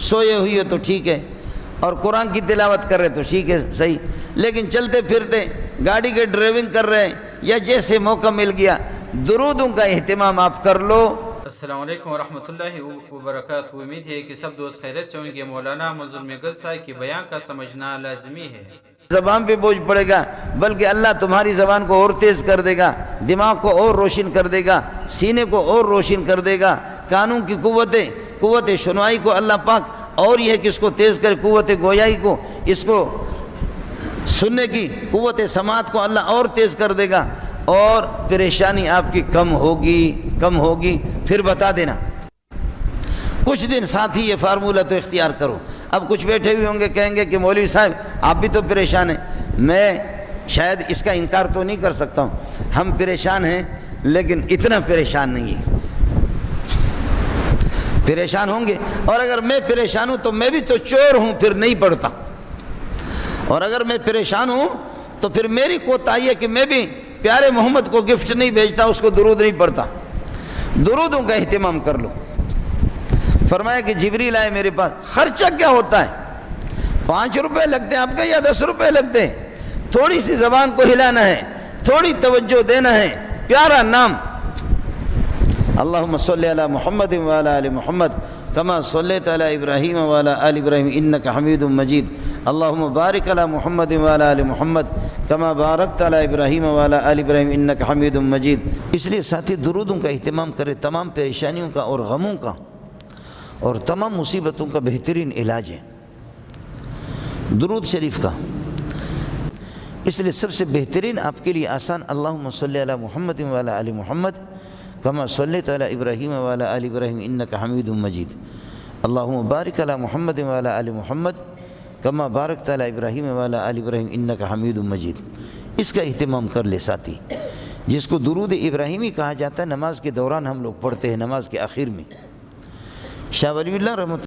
سوئے ہوئی ہو تو ٹھیک ہے، اور قرآن کی تلاوت کر رہے تو ٹھیک ہے صحیح، لیکن چلتے پھرتے گاڑی کے ڈرائیونگ کر رہے ہیں یا جیسے موقع مل گیا درودوں کا اہتمام آپ کر لو۔ السلام علیکم ورحمۃ اللہ وبرکاتہ۔ امید ہے کہ سب دوست خیریت سے ہوں گے۔ مولانا مظلوم گل صاحب کی بیان کا سمجھنا لازمی ہے۔ زبان پہ بوجھ پڑے گا، بلکہ اللہ تمہاری زبان کو اور تیز کر دے گا، دماغ کو اور روشن کر دے گا، سینے کو اور روشن کر دے گا، کانوں کی قوت سنوائی کو اللہ پاک اور یہ ہے کہ اس کو تیز کرے، قوت گویائی کو، اس کو سننے کی قوت سماعت کو اللہ اور تیز کر دے گا، اور پریشانی آپ کی کم ہوگی۔ پھر بتا دینا کچھ دن ساتھ ہی یہ فارمولہ تو اختیار کرو۔ اب کچھ بیٹھے ہوئے ہوں گے کہیں گے کہ مولوی صاحب آپ بھی تو پریشان ہیں، میں شاید اس کا انکار تو نہیں کر سکتا ہوں، ہم پریشان ہیں لیکن اتنا پریشان نہیں ہے۔ پریشان ہوں گے، اور اگر میں پریشان ہوں تو میں بھی تو چور ہوں، پھر نہیں پڑھتا، اور اگر میں پریشان ہوں تو پھر میری کوتاہی ہے کہ میں بھی پیارے محمد کو گفٹ نہیں بھیجتا، اس کو درود نہیں پڑھتا۔ درودوں کا اہتمام کر لو۔ فرمایا کہ جبریل آئے میرے پاس، خرچہ کیا ہوتا ہے؟ 5 روپے لگتے ہیں آپ کا یا 10 روپے لگتے ہیں؟ تھوڑی سی زبان کو ہلانا ہے، تھوڑی توجہ دینا ہے، پیارا نام اللہم صلی علی محمد وعلی آل محمد کما صلیت علی ابراہیم وعلی آل ابراہیم انکا حمید مجید اللہم بارک علی محمد وعلی آل محمد کما بارکت علی ابراہیم وعلی آل ابراہیم انکا حمید مجید۔ اس لیے ساتھی درودوں کا اہتمام کرے، تمام پریشانیوں کا اور غموں کا اور تمام مصیبتوں کا بہترین علاج ہے درود شریف کا۔ اس لیے سب سے بہترین آپ کے لیے آسان اللہم صلی علی محمد وعلی آل محمد کما صلیت علی ابراہیم وعلی آل ابراہیم انکا حمید مجید اللہم بارک علی محمد وعلی آل محمد کما بارکت علی ابراہیم وعلی آل ابراہیم انکا حمید مجید۔ اس کا اہتمام کر لے ساتھی، جس کو درود ابراہیمی کہا جاتا ہے، نماز کے دوران ہم لوگ پڑھتے ہیں، نماز کے آخر میں۔ شاہ ولی اللہ رحمۃ